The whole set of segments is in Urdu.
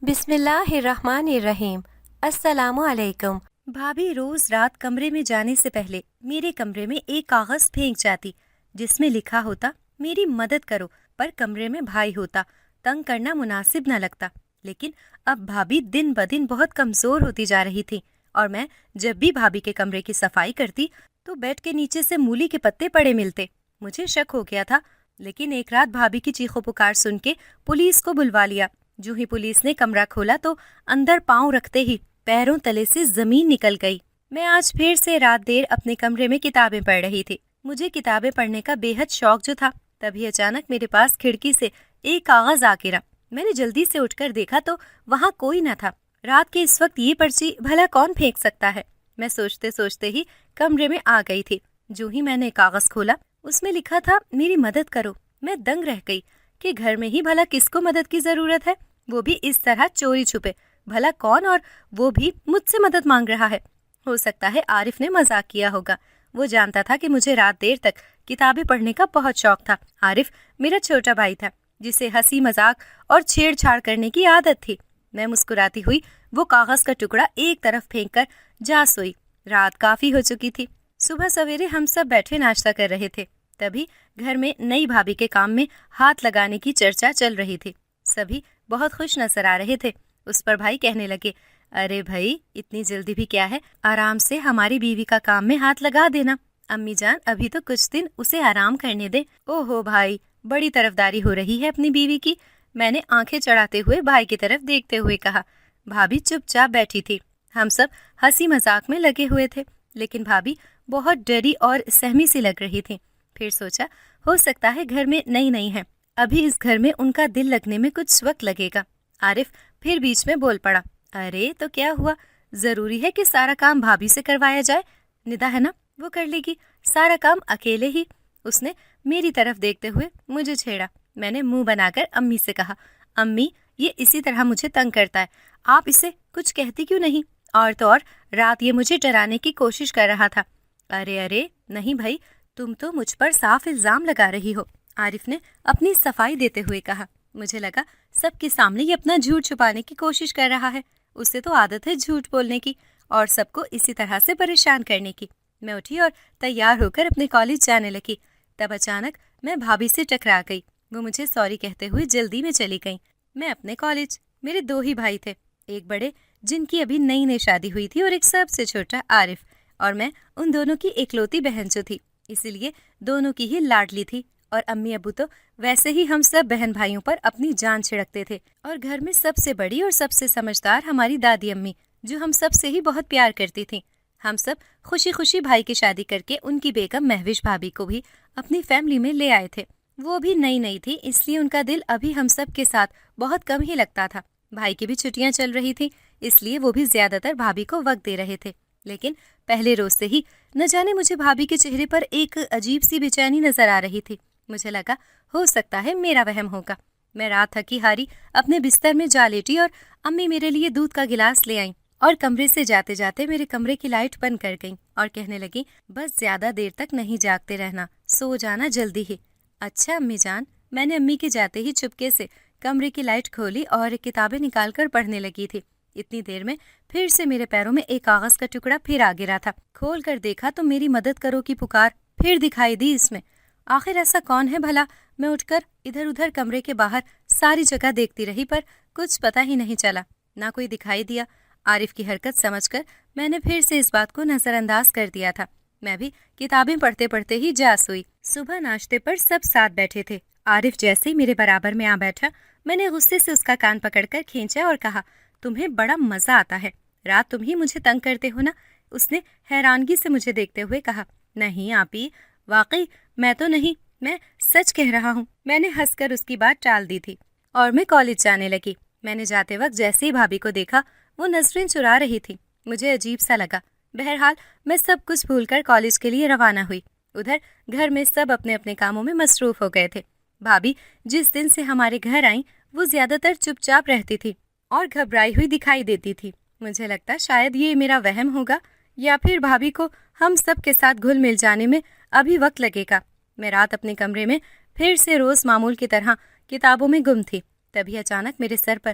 بسم اللہ الرحمن الرحیم۔ السلام علیکم۔ بھابھی روز رات کمرے میں جانے سے پہلے میرے کمرے میں ایک کاغذ پھینک جاتی جس میں لکھا ہوتا میری مدد کرو، پر کمرے میں بھائی ہوتا، تنگ کرنا مناسب نہ لگتا۔ لیکن اب بھابھی دن بدن بہت کمزور ہوتی جا رہی تھی اور میں جب بھی بھابھی کے کمرے کی صفائی کرتی تو بیڈ کے نیچے سے مولی کے پتے پڑے ملتے۔ مجھے شک ہو گیا تھا، لیکن ایک رات بھابھی کی چیخو پکار سن کے پولیس کو بلوا لیا۔ جو ہی پولیس نے کمرہ کھولا تو اندر پاؤں رکھتے ہی پیروں تلے سے زمین نکل گئی۔ میں آج پھر سے رات دیر اپنے کمرے میں کتابیں پڑھ رہی تھی۔ مجھے کتابیں پڑھنے کا بے حد شوق جو تھا، تبھی اچانک میرے پاس کھڑکی سے ایک کاغذ آ گرا۔ میں نے جلدی سے اٹھ کر دیکھا تو وہاں کوئی نہ تھا۔ رات کے اس وقت یہ پرچی بھلا کون پھینک سکتا ہے؟ میں سوچتے سوچتے ہی کمرے میں آ گئی تھی۔ جو ہی میں نے کاغذ کھولا اس میں لکھا تھا میری مدد کرو۔ میں دنگ رہ گئی کہ گھر میں ہی بھلا کس کو مدد کی ضرورت ہے، وہ بھی اس طرح چوری چھپے۔ بھلا کون، اور وہ بھی مجھ سے مدد مانگ رہا ہے؟ ہو سکتا ہے عارف نے مذاق کیا ہوگا۔ وہ جانتا تھا کہ مجھے رات دیر تک کتابیں پڑھنے کا بہت شوق تھا۔ عارف میرا چھوٹا بھائی تھا جسے ہنسی مذاق اور چھیڑ چھاڑ کرنے کی عادت تھی۔ میں مسکراتی ہوئی وہ کاغذ کا ٹکڑا ایک طرف پھینک کر جا سوئی۔ رات کافی ہو چکی تھی۔ صبح سویرے ہم سب بیٹھے ناشتہ کر رہے تھے، تبھی گھر میں نئی بھابھی کے کام میں ہاتھ لگانے کی چرچا چل رہی تھی۔ سبھی بہت خوش نظر آ رہے تھے۔ اس پر بھائی کہنے لگے، ارے بھائی اتنی جلدی بھی کیا ہے، آرام سے ہماری بیوی کا کام میں ہاتھ لگا دینا۔ امی جان ابھی تو کچھ دن اسے آرام کرنے دے۔ او ہو بھائی، بڑی طرفداری ہو رہی ہے اپنی بیوی کی، میں نے آنکھیں چڑھاتے ہوئے بھائی کی طرف دیکھتے ہوئے کہا۔ بھابھی چپ چاپ بیٹھی تھی۔ ہم سب ہنسی مذاق میں لگے ہوئے تھے، لیکن بھابھی بہت ڈری اور سہمی سی لگ رہی تھی۔ پھر سوچا ہو سکتا ہے گھر میں نئی ہے، ابھی اس گھر میں ان کا دل لگنے میں کچھ وقت لگے گا۔ عارف پھر بیچ میں بول پڑا، ارے تو کیا ہوا، ضروری ہے کہ سارا کام بھابھی سے کروایا جائے؟ ندا ہے نا، وہ کر لے گی سارا کام اکیلے ہی۔ اس نے میری طرف دیکھتے ہوئے مجھے چھیڑا۔ میں نے منہ بنا کر امی سے کہا، امی یہ اسی طرح مجھے تنگ کرتا ہے، آپ اسے کچھ کہتی کیوں نہیں؟ اور تو اور رات یہ مجھے ڈرانے کی کوشش کر رہا تھا۔ ارے نہیں بھائی، تم تو مجھ پر صاف الزام لگا رہی ہو، عارف نے اپنی صفائی دیتے ہوئے کہا۔ مجھے لگا سب کے سامنے یہ اپنا جھوٹ چھپانے کی کوشش کر رہا ہے، اسے تو عادت ہے جھوٹ بولنے کی اور سب کو اسی طرح سے پریشان کرنے کی۔ میں اٹھی اور تیار ہو کر اپنے کالج جانے لگی، تب اچانک میں بھابھی سے ٹکرا گئی۔ وہ مجھے سوری کہتے ہوئے جلدی میں چلی گئیں۔ میں اپنے کالج، میرے 2 ہی بھائی تھے، ایک بڑے جن کی ابھی نئی شادی ہوئی تھی اور ایک سب سے چھوٹا عارف، اور میں ان دونوں کی اکلوتی بہن جو تھی، اسی لیے دونوں کی ہی لاڈلی تھی۔ اور امی ابو تو ویسے ہی ہم سب بہن بھائیوں پر اپنی جان چھڑکتے تھے، اور گھر میں سب سے بڑی اور سب سے سمجھدار ہماری دادی امی، جو ہم سب سے ہی بہت پیار کرتی تھیں۔ ہم سب خوشی خوشی بھائی کی شادی کر کے ان کی بیگم مہوش بھابھی کو بھی اپنی فیملی میں لے آئے تھے۔ وہ بھی نئی تھی، اس لیے ان کا دل ابھی ہم سب کے ساتھ بہت کم ہی لگتا تھا۔ بھائی کی بھی چھٹیاں چل رہی تھی، اس لیے وہ بھی زیادہ تر بھابھی کو وقت دے رہے تھے۔ لیکن پہلے روز سے ہی نہ جانے مجھے بھابھی کے چہرے پر ایک عجیب سی بے چینی نظر آ رہی تھی۔ مجھے لگا ہو سکتا ہے میرا وہم ہوگا۔ میں رات تھکی ہاری اپنے بستر میں جا لیٹی اور امی میرے لیے دودھ کا گلاس لے آئیں اور کمرے سے جاتے جاتے میرے کمرے کی لائٹ بند کر گئیں اور کہنے لگیں، بس زیادہ دیر تک نہیں جاگتے رہنا، سو جانا جلدی ہی۔ اچھا امی جان۔ میں نے امی کے جاتے ہی چپکے سے کمرے کی لائٹ کھولی اور کتابیں نکال کر پڑھنے لگی تھی۔ اتنی دیر میں پھر سے میرے پیروں میں ایک کاغذ کا ٹکڑا پھر آ گرا تھا۔ کھول کر دیکھا تو میری مدد کرو کی پکار پھر دکھائی دی اس میں۔ آخر ایسا کون ہے بھلا؟ میں اٹھ کر ادھر ادھر کمرے کے باہر ساری جگہ دیکھتی رہی، پر کچھ پتہ ہی نہیں چلا، نہ کوئی دکھائی دیا۔ عارف کی حرکت سمجھ کر میں نے پھر سے اس بات کو نظر انداز کر دیا تھا۔ میں بھی کتابیں پڑھتے پڑھتے ہی جا سوئی۔ صبح ناشتے پر سب ساتھ بیٹھے تھے۔ عارف جیسے ہی میرے برابر میں آ بیٹھا، میں نے غصے سے اس کا کان پکڑ کر کھینچا اور کہا، تمہیں بڑا مزہ آتا ہے، رات تم ہی مجھے تنگ کرتے ہو نا؟ اس نے حیرانگی سے مجھے دیکھتے ہوئے کہا، نہیں آپی، واقعی میں تو نہیں، میں سچ کہہ رہا ہوں۔ میں نے ہنس کر اس کی بات ٹال دی تھی اور میں کالج جانے لگی۔ میں نے جاتے وقت جیسے ہی بھابھی کو دیکھا، وہ نظریں چرا رہی تھی۔ مجھے عجیب سا لگا۔ بہرحال میں سب کچھ بھول کر کالج کے لیے روانہ ہوئی۔ ادھر گھر میں سب اپنے اپنے کاموں میں مصروف ہو گئے تھے۔ بھابھی جس دن سے ہمارے گھر آئیں، وہ زیادہ تر چپ چاپ رہتی تھی اور گھبرائی ہوئی دکھائی دیتی تھی۔ مجھے لگتا شاید یہ میرا وہم ہوگا، یا پھر بھابھی کو ہم سب کے ساتھ گھل مل جانے میں ابھی وقت لگے گا۔ میں رات اپنے کمرے میں پھر سے روز معمول کی طرح کتابوں میں گم تھی، تبھی اچانک میرے سر پر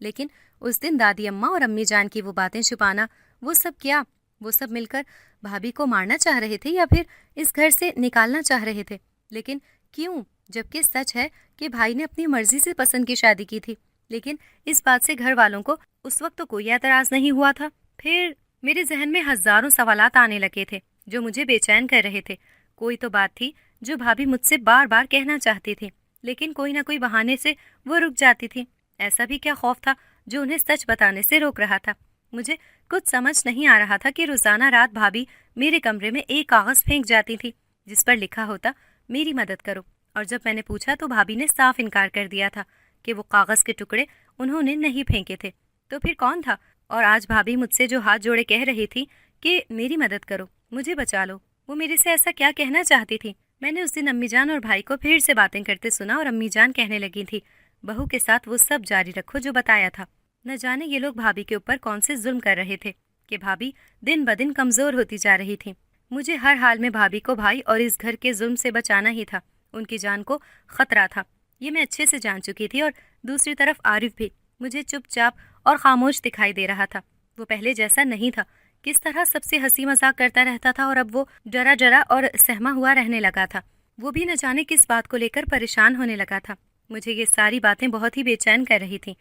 لیکن اس دن دادی اماں اور امی جان کی وہ باتیں چھپانا، وہ سب کیا؟ وہ سب مل کر بھابھی کو مارنا چاہ رہے تھے یا پھر اس گھر سے نکالنا چاہ رہے تھے؟ لیکن کیوں؟ جبکہ سچ ہے کہ بھائی نے اپنی مرضی سے پسند کی شادی کی تھی، لیکن اس بات سے گھر والوں کو اس وقت تو کوئی اعتراض نہیں ہوا تھا۔ پھر میرے ذہن میں ہزاروں سوالات آنے لگے تھے جو مجھے بے چین کر رہے تھے۔ کوئی تو بات تھی جو بھابھی مجھ سے بار بار کہنا چاہتی تھی، لیکن کوئی نہ کوئی بہانے سے وہ رک جاتی تھی۔ ایسا بھی کیا خوف تھا جو انہیں سچ بتانے سے روک رہا تھا؟ مجھے کچھ سمجھ نہیں آ رہا تھا کہ روزانہ رات بھابھی میرے کمرے میں ایک کاغذ پھینک جاتی تھی جس پر لکھا ہوتا میری مدد کرو، اور جب میں نے پوچھا تو بھابھی نے صاف انکار کر دیا تھا کہ وہ کاغذ کے ٹکڑے انہوں نے نہیں پھینکے تھے۔ تو پھر کون تھا؟ اور آج بھابھی مجھ سے جو ہاتھ جوڑے کہہ رہی تھی کہ میری مدد کرو، مجھے بچا لو، وہ میرے سے ایسا کیا کہنا چاہتی تھی؟ میں نے اس دن امی جان اور بھائی کو پھر سے باتیں کرتے سنا اور امی جان کہنے لگی تھی بہو کے ساتھ وہ سب جاری رکھو جو بتایا تھا۔ نہ جانے یہ لوگ بھابھی کے اوپر کون سے ظلم کر رہے تھے کہ بھابھی دن بدن کمزور ہوتی جا رہی تھی۔ مجھے ہر حال میں بھابھی کو بھائی اور اس گھر کے ظلم سے بچانا ہی تھا، ان کی جان کو خطرہ تھا، یہ میں اچھے سے جان چکی تھی۔ اور دوسری طرف عارف بھی مجھے چپ چاپ اور خاموش دکھائی دے رہا تھا۔ وہ پہلے جیسا نہیں تھا، کس طرح سب سے ہنسی مذاق کرتا رہتا تھا اور اب وہ ڈرا ڈرا اور سہما ہوا رہنے لگا تھا۔ وہ بھی نہ جانے کس بات کو لے کر پریشان ہونے لگا تھا۔ مجھے یہ ساری باتیں بہت ہی بے چین کر رہی تھیں۔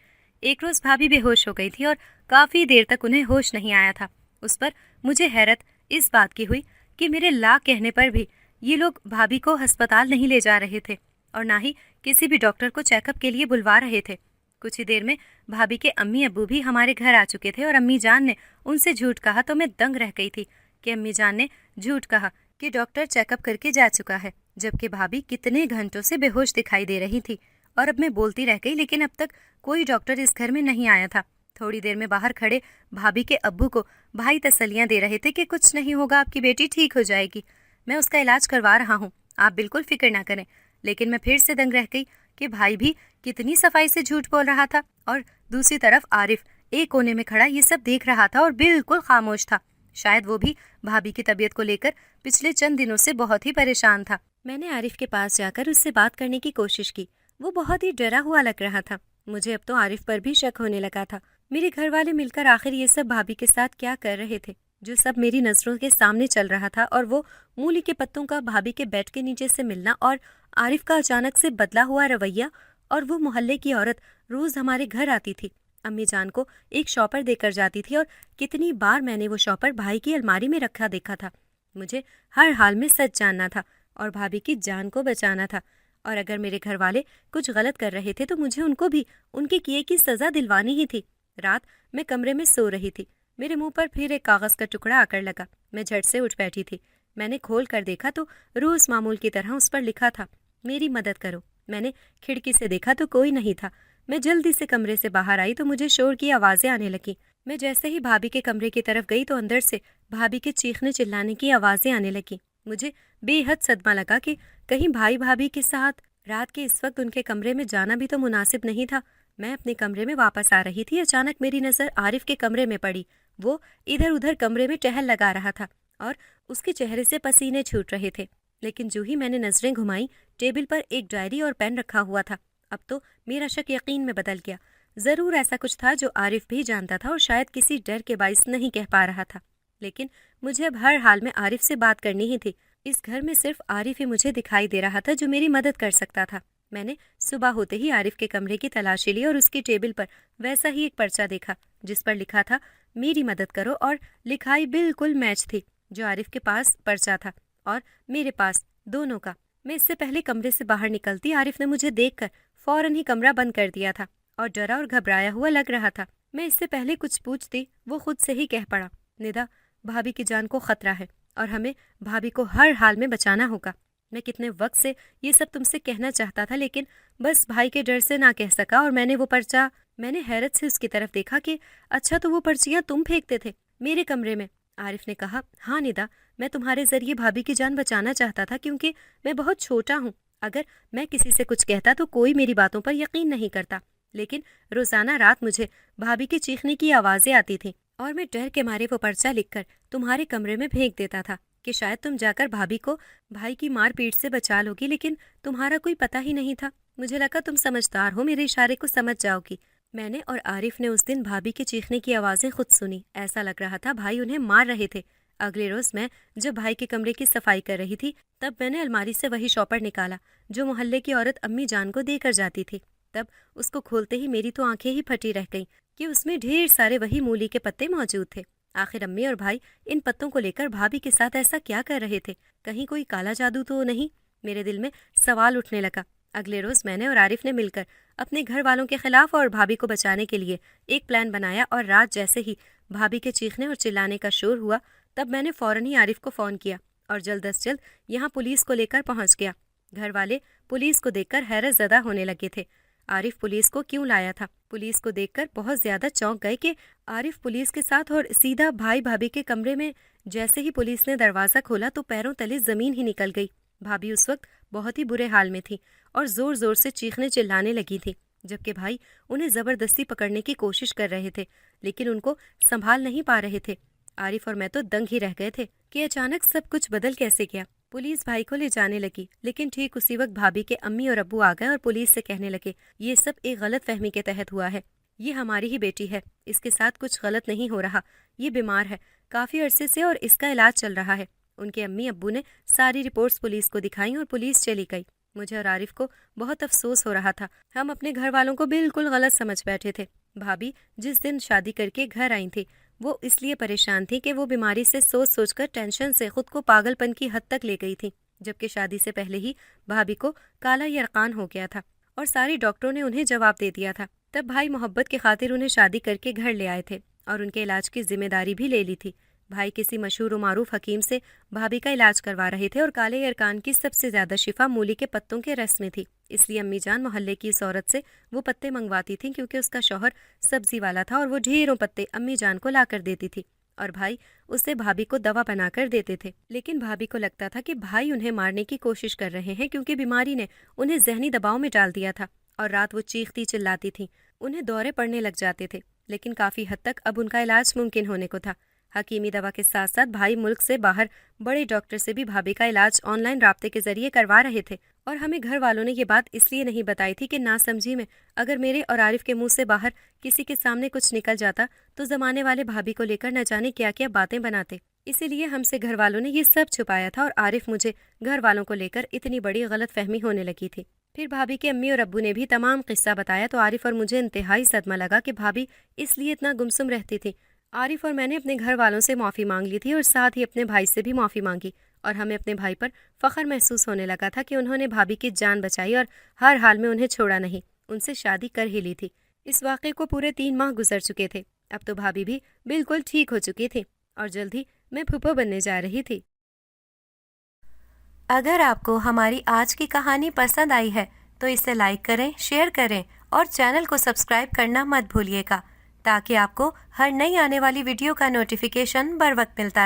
ایک روز بھابھی بے ہوش ہو گئی تھی اور کافی دیر تک انہیں ہوش نہیں آیا تھا۔ اس پر مجھے حیرت اس بات کی ہوئی کہ میرے لاکھ کہنے پر بھی یہ لوگ بھابھی کو ہسپتال نہیں لے جا رہے تھے اور نہ ہی کسی بھی ڈاکٹر کو چیک اپ کے لیے بلوا رہے تھے۔ کچھ ہی دیر میں بھابھی کے امی ابو بھی ہمارے گھر آ چکے تھے اور امی جان نے ان سے جھوٹ کہا تو میں دنگ رہ گئی تھی کہ امی جان نے جھوٹ کہا کہ ڈاکٹر چیک اپ کر کے جا چکا ہے، جبکہ بھابھی کتنے گھنٹوں سے بے ہوش دکھائی دے رہی تھی۔ اور اب میں بولتی رہ گئی، لیکن اب تک کوئی ڈاکٹر اس گھر میں نہیں آیا تھا۔ تھوڑی دیر میں باہر کھڑے بھابھی کے ابو کو بھائی تسلیاں دے رہے تھے کہ کچھ نہیں ہوگا، آپ کی بیٹی ٹھیک ہو جائے گی، میں اس کا علاج کروا رہا ہوں، آپ بالکل فکر نہ کریں۔ لیکن میں پھر سے دنگ رہ گئی کہ بھائی بھی کتنی صفائی سے جھوٹ بول رہا تھا اور دوسری طرف عارف ایک کونے میں کھڑا یہ سب دیکھ رہا تھا اور بالکل خاموش تھا۔ شاید وہ بھی بھابھی کی طبیعت کو لے کر پچھلے چند دنوں سے بہت ہی پریشان تھا۔ میں نے عارف کے پاس جا کر اس سے بات کرنے کی کوشش کی، وہ بہت ہی ڈرا ہوا لگ رہا تھا۔ مجھے اب تو عارف پر بھی شک ہونے لگا تھا۔ میرے گھر والے مل کر آخر یہ سب بھابھی کے ساتھ کیا کر رہے تھے جو سب میری نظروں کے سامنے چل رہا تھا؟ اور وہ مولی کے پتوں کا بھابھی کے بیڈ کے نیچے سے ملنا اور عارف کا اچانک سے بدلا ہوا رویہ، اور وہ محلے کی عورت روز ہمارے گھر آتی تھی، امی جان کو ایک شاپر دے کر جاتی تھی، اور کتنی بار میں نے وہ شاپر بھائی کی الماری میں رکھا دیکھا تھا۔ مجھے ہر حال میں سچ جاننا تھا اور بھابھی کی جان کو بچانا تھا، اور اگر میرے گھر والے کچھ غلط کر رہے تھے تو مجھے ان کو بھی ان کے کیے کی سزا دلوانی ہی تھی۔ رات میں کمرے میں سو رہی تھی، میرے منہ پر پھر ایک کاغذ کا ٹکڑا آ کر لگا۔ میں جھٹ سے اٹھ بیٹھی تھی۔ میں نے کھول کر دیکھا تو روز معمول کی طرح اس پر لکھا تھا میری مدد کرو۔ میں نے کھڑکی سے دیکھا تو کوئی نہیں تھا۔ میں جلدی سے کمرے سے باہر آئی تو مجھے شور کی آوازیں آنے لگیں۔ میں جیسے ہی بھابھی کے کمرے کی طرف گئی تو اندر سے بھابھی کے چیخنے چلانے کی آوازیں آنے لگیں۔ مجھے بے حد صدمہ لگا کہ کہیں بھائی بھابھی کے ساتھ رات کے اس وقت ان کے کمرے میں جانا بھی تو مناسب نہیں تھا۔ میں اپنے کمرے میں واپس آ رہی تھی، اچانک میری نظر عارف کے کمرے میں پڑی۔ وہ ادھر ادھر کمرے میں ٹہل لگا رہا تھا اور اس کے چہرے سے پسینے چھوٹ رہے تھے، لیکن جو ہی میں نے نظریں گھمائیں ٹیبل پر ایک ڈائری اور پین رکھا ہوا تھا۔ اب تو میرا شک یقین میں بدل گیا۔ ضرور ایسا کچھ تھا جو عارف بھی جانتا تھا اور شاید کسی ڈر کے باعث نہیں کہہ پا رہا تھا، لیکن مجھے اب ہر حال میں عارف سے بات کرنی ہی تھی۔ اس گھر میں صرف عارف ہی مجھے دکھائی دے رہا تھا جو میری مدد کر سکتا تھا۔ میں نے صبح ہوتے ہی عارف کے کمرے کی تلاشی لی اور اس کی ٹیبل پر ویسا ہی ایک پرچہ دیکھا جس پر لکھا تھا میری مدد کرو، اور لکھائی بالکل میچ تھی جو عارف کے پاس پرچہ تھا اور میرے پاس، دونوں کا۔ میں اس سے پہلے کمرے سے باہر نکلتی عارف نے مجھے دیکھ کر فوراً ہی کمرہ بند کر دیا تھا اور ڈرا اور گھبرایا ہوا لگ رہا تھا۔ میں اس سے پہلے کچھ پوچھتی وہ خود سے ہی کہہ پڑا، ندا، بھابھی کی جان کو خطرہ ہے اور ہمیں بھابھی کو ہر حال میں بچانا ہوگا۔ میں کتنے وقت سے یہ سب تم سے کہنا چاہتا تھا، لیکن بس بھائی کے ڈر سے نہ کہہ سکا۔ اور میں نے وہ پرچہ، میں نے حیرت سے اس کی طرف دیکھا کہ اچھا تو وہ پرچیاں تم پھینکتے تھے میرے کمرے میں۔ عارف نے کہا، ہاں ندا، میں تمہارے ذریعے بھابھی کی جان بچانا چاہتا تھا کیونکہ میں بہت چھوٹا ہوں۔ اگر میں کسی سے کچھ کہتا تو کوئی میری باتوں پر یقین نہیں کرتا، لیکن روزانہ رات مجھے بھابھی کے چیخنے کی آوازیں آتی تھیں اور میں ڈر کے مارے وہ پرچہ لکھ کر تمہارے کمرے میں پھینک دیتا تھا کہ شاید تم جا کر بھابھی کو بھائی کی مار پیٹ سے بچا لوگی، لیکن تمہارا کوئی پتہ ہی نہیں تھا۔ مجھے لگا تم سمجھدار ہو، میرے اشارے کو سمجھ جاؤ گی۔ میں نے اور عارف نے اس دن بھابھی کے چیخنے کی آوازیں خود سنی. ایسا لگ رہا تھا بھائی انہیں مار رہے تھے. اگلے روز میں جب بھائی کے کمرے کی صفائی کر رہی تھی تب میں نے الماری سے وہی شاپر نکالا جو محلے کی عورت امی جان کو دے کر جاتی تھی. تب اس کو کھولتے ہی میری تو آنکھیں ہی پھٹی رہ گئیں کہ اس میں ڈھیر سارے وہی مولی کے پتے موجود تھے. آخر امی اور بھائی ان پتوں کو لے کر بھابھی کے ساتھ ایسا کیا کر رہے تھے؟ کہیں کوئی کالا جادو تو نہیں؟ میرے دل میں سوال اٹھنے لگا. اگلے روز میں نے اور عارف نے مل کر اپنے گھر والوں کے خلاف اور بھابھی کو بچانے کے لیے ایک پلان بنایا اور رات جیسے ہی بھابھی کے چیخنے اور چلانے کا شور ہوا تب میں نے فوراً ہی عارف کو فون کیا اور جلد از جلد یہاں پولیس کو لے کر پہنچ گیا. گھر والے پولیس کو دیکھ کر حیرت زدہ ہونے لگے تھے. عارف پولیس کو کیوں لایا تھا؟ پولیس کو دیکھ کر بہت زیادہ چونک گئے کہ عارف پولیس کے ساتھ اور سیدھا بھائی بھابھی کے کمرے میں. جیسے ہی پولیس نے دروازہ کھولا تو پیروں تلے زمین ہی نکل گئی. بھابھی اس وقت بہت ہی برے حال میں تھی اور زور زور سے چیخنے چلانے لگی تھی جبکہ بھائی انہیں زبردستی پکڑنے کی کوشش کر رہے تھے لیکن ان کو سنبھال نہیں پا رہے تھے. عارف اور میں تو دنگ ہی رہ گئے تھے کہ اچانک سب کچھ بدل کیسے گیا. پولیس بھائی کو لے جانے لگی لیکن ٹھیک اسی وقت بھابھی کے امی اور ابو آ گئے اور پولیس سے کہنے لگے یہ سب ایک غلط فہمی کے تحت ہوا ہے. یہ ہماری ہی بیٹی ہے, اس کے ساتھ کچھ غلط نہیں ہو رہا, یہ بیمار ہے کافی عرصے سے اور اس کا علاج چل رہا ہے. ان کے امی ابو نے ساری رپورٹس پولیس کو دکھائیں اور پولیس چلی گئی. مجھے اور عارف کو بہت افسوس ہو رہا تھا. ہم اپنے گھر والوں کو بالکل غلط سمجھ بیٹھے تھے. بھابھی جس دن شادی کر کے گھر آئی تھی وہ اس لیے پریشان تھی کہ وہ بیماری سے سوچ سوچ کر ٹینشن سے خود کو پاگل پن کی حد تک لے گئی تھی جبکہ شادی سے پہلے ہی بھابھی کو کالا یرقان ہو گیا تھا اور ساری ڈاکٹروں نے انہیں جواب دے دیا تھا. تب بھائی محبت کی خاطر انہیں شادی کر کے گھر لے آئے تھے اور ان کے علاج کی ذمہ داری بھی لے لی تھی. بھائی کسی مشہور و معروف حکیم سے بھابھی کا علاج کروا رہے تھے اور کالے یرقان کی سب سے زیادہ شفا مولی کے پتوں کے رس میں تھی. اس لیے امی جان محلے کی اس عورت سے وہ پتے منگواتی تھیں کیونکہ اس کا شوہر سبزی والا تھا اور وہ ڈھیروں پتے امی جان کو لا کر دیتی تھی اور بھائی اسے بھابھی کو دوا بنا کر دیتے تھے. لیکن بھابھی کو لگتا تھا کہ بھائی انہیں مارنے کی کوشش کر رہے ہیں کیونکہ بیماری نے انہیں ذہنی دباؤ میں ڈال دیا تھا اور رات وہ چیختی چلاتی تھیں. انہیں دورے پڑنے لگ جاتے تھے لیکن کافی حد تک اب ان کا علاج ممکن ہونے کو تھا. حکیمی دوا کے ساتھ ساتھ بھائی ملک سے باہر بڑے ڈاکٹر سے بھی بھابھی کا علاج آن لائن رابطے کے ذریعے کروا رہے تھے اور ہمیں گھر والوں نے یہ بات اس لیے نہیں بتائی تھی کہ ناسمجھی میں اگر میرے اور عارف کے منہ سے باہر کسی کے سامنے کچھ نکل جاتا تو زمانے والے بھابھی کو لے کر نہ جانے کیا کیا باتیں بناتے. اسی لیے ہم سے گھر والوں نے یہ سب چھپایا تھا اور عارف مجھے گھر والوں کو لے کر اتنی بڑی غلط فہمی ہونے لگی تھی. پھر بھابھی کے امی اور ابو نے بھی تمام قصہ بتایا تو عارف اور مجھے انتہائی صدمہ لگا کہ بھابھی اس لیے اتنا گمسم رہتی تھی. عارف اور میں نے اپنے گھر والوں سے معافی مانگ لی تھی اور ساتھ ہی اپنے بھائی سے بھی معافی مانگی اور ہمیں اپنے بھائی پر فخر محسوس ہونے لگا تھا کہ انہوں نے بھابھی کی جان بچائی اور ہر حال میں انہیں چھوڑا نہیں, ان سے شادی کر ہی لی تھی. اس واقعے کو پورے 3 ماہ گزر چکے تھے. اب تو بھابھی بھی بالکل ٹھیک ہو چکی تھی اور جلد ہی میں پھوپھو بننے جا رہی تھی. اگر آپ کو ہماری آج کی کہانی پسند آئی ہے تو اسے لائک کریں, شیئر کریں اور چینل کو سبسکرائب کرنا مت بھولیے گا تاکہ آپ کو ہر نئی آنے والی ویڈیو کا نوٹیفیکیشن بر وقت ملتا رہے.